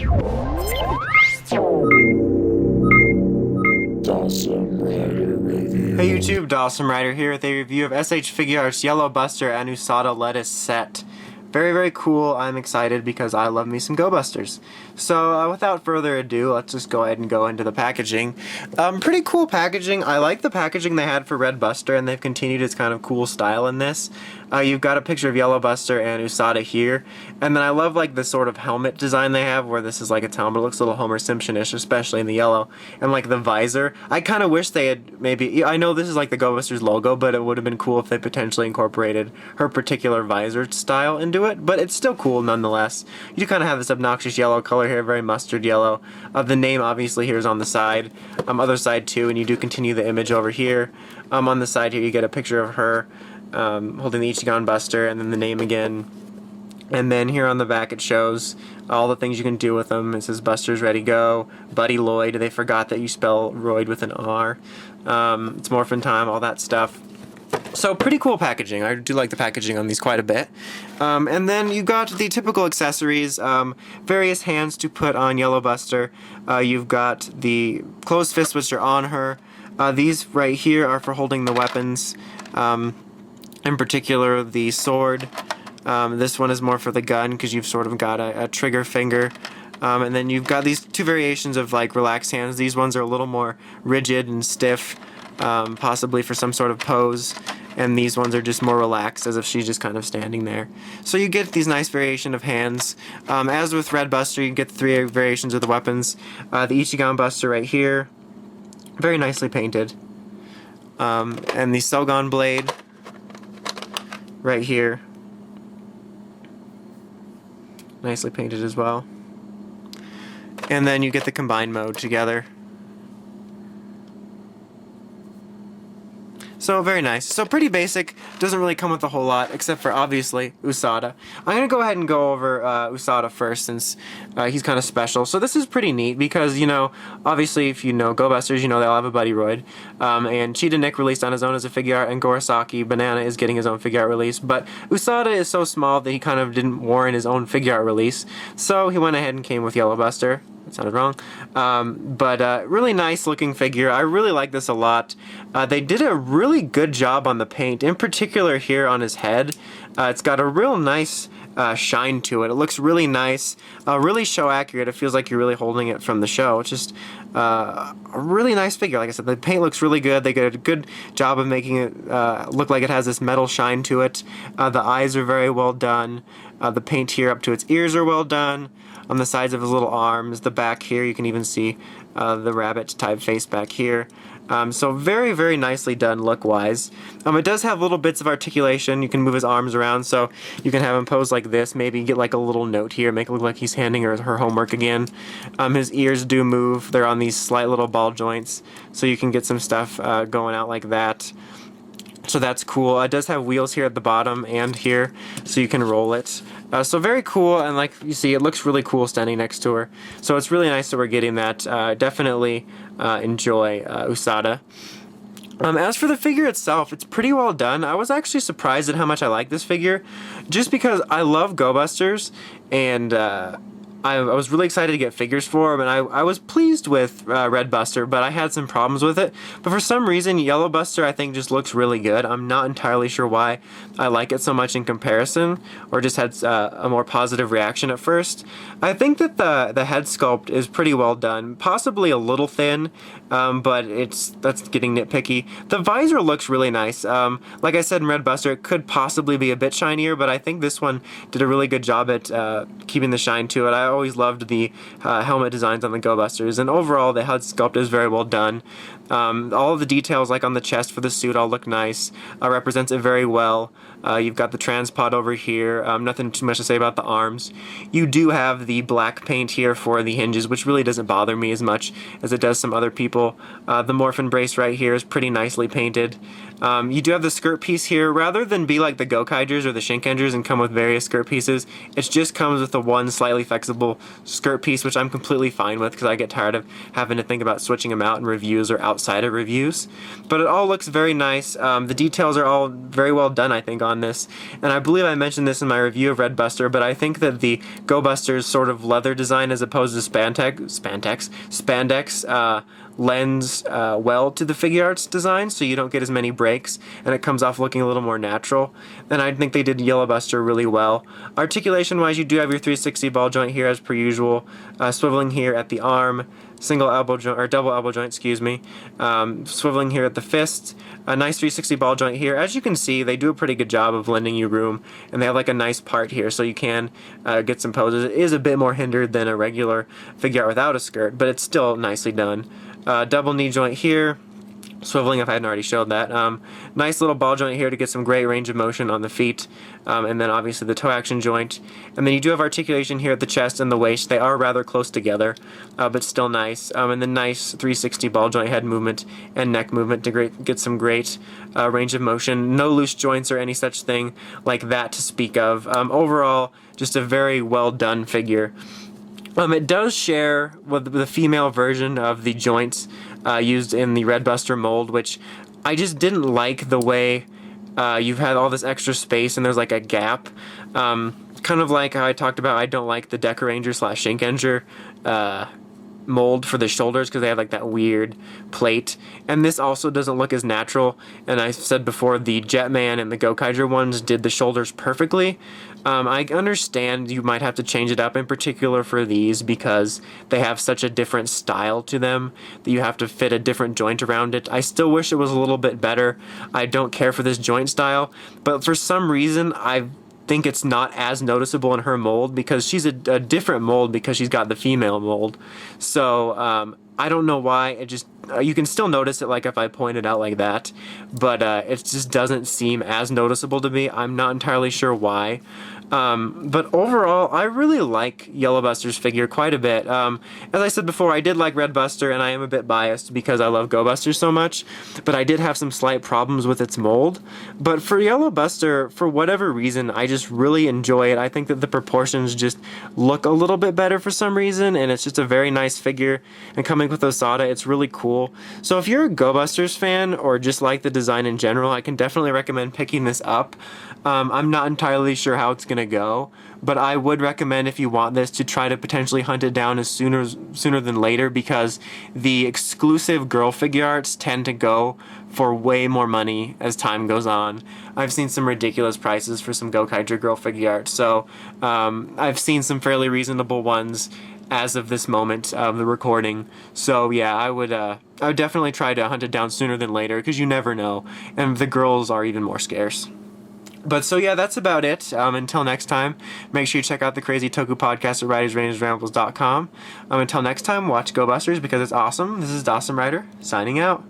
Hey YouTube, Dawson Rider here with a review of S.H.Figuarts Yellow Buster and Usada Lettuce set. Very, very cool. I'm excited because I love me some Go-busters. So without further ado, let's just go ahead and go into the packaging. Pretty cool packaging. I like the packaging they had for Red Buster, and they've continued its kind of cool style in this. You've got a picture of Yellow Buster and Usada here, and then I love like the sort of helmet design they have where this is like its helmet. It looks a little Homer Simpson-ish, especially in the yellow, and like the visor. I kind of wish they had maybe, I know this is like the Go-busters logo, but it would have been cool if they potentially incorporated her particular visor style into it, but it's still cool nonetheless. You do kind of have this obnoxious yellow color here, very mustard yellow. The name obviously here is on the side, other side too, and you do continue the image over here. On the side here you get a picture of her holding the Ichigon Buster, and then the name again. And then here on the back it shows all the things you can do with them. It says Buster's Ready Go, Buddy Lloyd, they forgot that you spell Roid with an R. It's Morphin' Time, all that stuff. So pretty cool packaging. I do like the packaging on these quite a bit. And then you got the typical accessories, various hands to put on Yellow Buster. You've got the closed fists which are on her. These right here are for holding the weapons. In particular the sword. This one is more for the gun because you've sort of got a trigger finger. And then you've got these two variations of like relaxed hands. These ones are a little more rigid and stiff, possibly for some sort of pose. And these ones are just more relaxed, as if she's just kind of standing there. So you get these nice variation of hands. As with Red Buster, you get three variations of the weapons. The Ichigon Buster right here, very nicely painted. And the Sogon Blade right here, nicely painted as well. And then you get the combined mode together. So very nice. So pretty basic, doesn't really come with a whole lot, except for obviously Usada. I'm going to go ahead and go over Usada first, since he's kind of special. So this is pretty neat because, you know, obviously if you know Go-busters, you know they'll have a buddy Roid. And Cheetah Nick released on his own as a figure art, and Gorosaki Banana is getting his own figure art release. But Usada is so small that he kind of didn't warrant his own figure art release. So he went ahead and came with Yellow Buster. That sounded wrong. But really nice looking figure. I really like this a lot. They did a really good job on the paint, in particular here on his head. It's got a real nice shine to it. It looks really nice, really show accurate. It feels like you're really holding it from the show. It's just a really nice figure. Like I said, the paint looks really good. They did a good job of making it look like it has this metal shine to it. The eyes are very well done. The paint here up to its ears are well done. On the sides of his little arms, the back here, you can even see the rabbit type face back here. So very, very nicely done look-wise. It does have little bits of articulation. You can move his arms around, so you can have him pose like this, maybe get like a little note here, make it look like he's handing her homework again. His ears do move. They're on these slight little ball joints, so you can get some stuff going out like that. So that's cool. It does have wheels here at the bottom and here, so you can roll it. So very cool, and like you see, it looks really cool standing next to her. So it's really nice that we're getting that. Definitely enjoy Usada. As for the figure itself, it's pretty well done. I was actually surprised at how much I like this figure, just because I love Go-busters, and I was really excited to get figures for him, and I was pleased with Red Buster, but I had some problems with it. But for some reason, Yellow Buster I think just looks really good. I'm not entirely sure why I like it so much in comparison, or just had a more positive reaction at first. I think that the head sculpt is pretty well done, possibly a little thin, but that's getting nitpicky. The visor looks really nice. Like I said in Red Buster, it could possibly be a bit shinier, but I think this one did a really good job at keeping the shine to it. I always loved the helmet designs on the Go-busters, and overall the head sculpt is very well done. All of the details, like on the chest for the suit, all look nice. Represents it very well. You've got the transpod over here. Nothing too much to say about the arms. You do have the black paint here for the hinges, which really doesn't bother me as much as it does some other people. The Morphin brace right here is pretty nicely painted. You do have the skirt piece here. Rather than be like the Gokaigers or the Shinkengers and come with various skirt pieces, it just comes with the one slightly flexible reusable skirt piece, which I'm completely fine with because I get tired of having to think about switching them out in reviews or outside of reviews. But it all looks very nice. The details are all very well done, I think, on this. And I believe I mentioned this in my review of Red Buster, but I think that the Go-busters sort of leather design as opposed to spandex lends well to the Figuarts design, so you don't get as many breaks, and it comes off looking a little more natural. And I think they did Yellow Buster really well. Articulation-wise, you do have your 360 ball joint here as per usual, swiveling here at the arm, single elbow joint, or double elbow joint, excuse me, swiveling here at the fist, a nice 360 ball joint here. As you can see, they do a pretty good job of lending you room, and they have like a nice part here, so you can get some poses. It is a bit more hindered than a regular Figuart without a skirt, but it's still nicely done. Double knee joint here, swiveling if I hadn't already showed that. Nice little ball joint here to get some great range of motion on the feet, and then obviously the toe action joint. And then you do have articulation here at the chest and the waist. They are rather close together, but still nice. And then nice 360 ball joint head movement and neck movement to get some great range of motion. No loose joints or any such thing like that to speak of. Overall, just a very well done figure. It does share with the female version of the joints used in the Red Buster mold, which I just didn't like the way you've had all this extra space and there's like a gap. Kind of like how I talked about I don't like the Deca Ranger / Shinkenger mold for the shoulders because they have like that weird plate, and this also doesn't look as natural. And I said before, the Jetman and the Gokaiger ones did the shoulders perfectly. I understand you might have to change it up, in particular for these, because they have such a different style to them that you have to fit a different joint around it. I still wish it was a little bit better. I don't care for this joint style, but for some reason I think it's not as noticeable in her mold because she's a different mold because she's got the female mold. So I don't know why. It just you can still notice it, like if I point it out like that, but it just doesn't seem as noticeable to me. I'm not entirely sure why. But overall, I really like Yellow Buster's figure quite a bit. As I said before, I did like Red Buster, and I am a bit biased because I love Go-busters so much, but I did have some slight problems with its mold. But for Yellow Buster, for whatever reason, I just really enjoy it. I think that the proportions just look a little bit better for some reason, and it's just a very nice figure. And coming with Usada, it's really cool. So if you're a Go-busters fan, or just like the design in general, I can definitely recommend picking this up. I'm not entirely sure how it's going to go, but I would recommend, if you want this, to try to potentially hunt it down as sooner than later, because the exclusive girl Figuarts tend to go for way more money as time goes on. I've seen some ridiculous prices for some Gokaiger girl Figuarts, so I've seen some fairly reasonable ones as of this moment of the recording. So yeah, I would definitely try to hunt it down sooner than later, because you never know, and the girls are even more scarce. But so yeah, that's about it. Until next time, make sure you check out the Crazy Toku podcast at writersrangersrambles.com. Until next time, watch Go-busters because it's awesome. This is Dawson Ryder, signing out.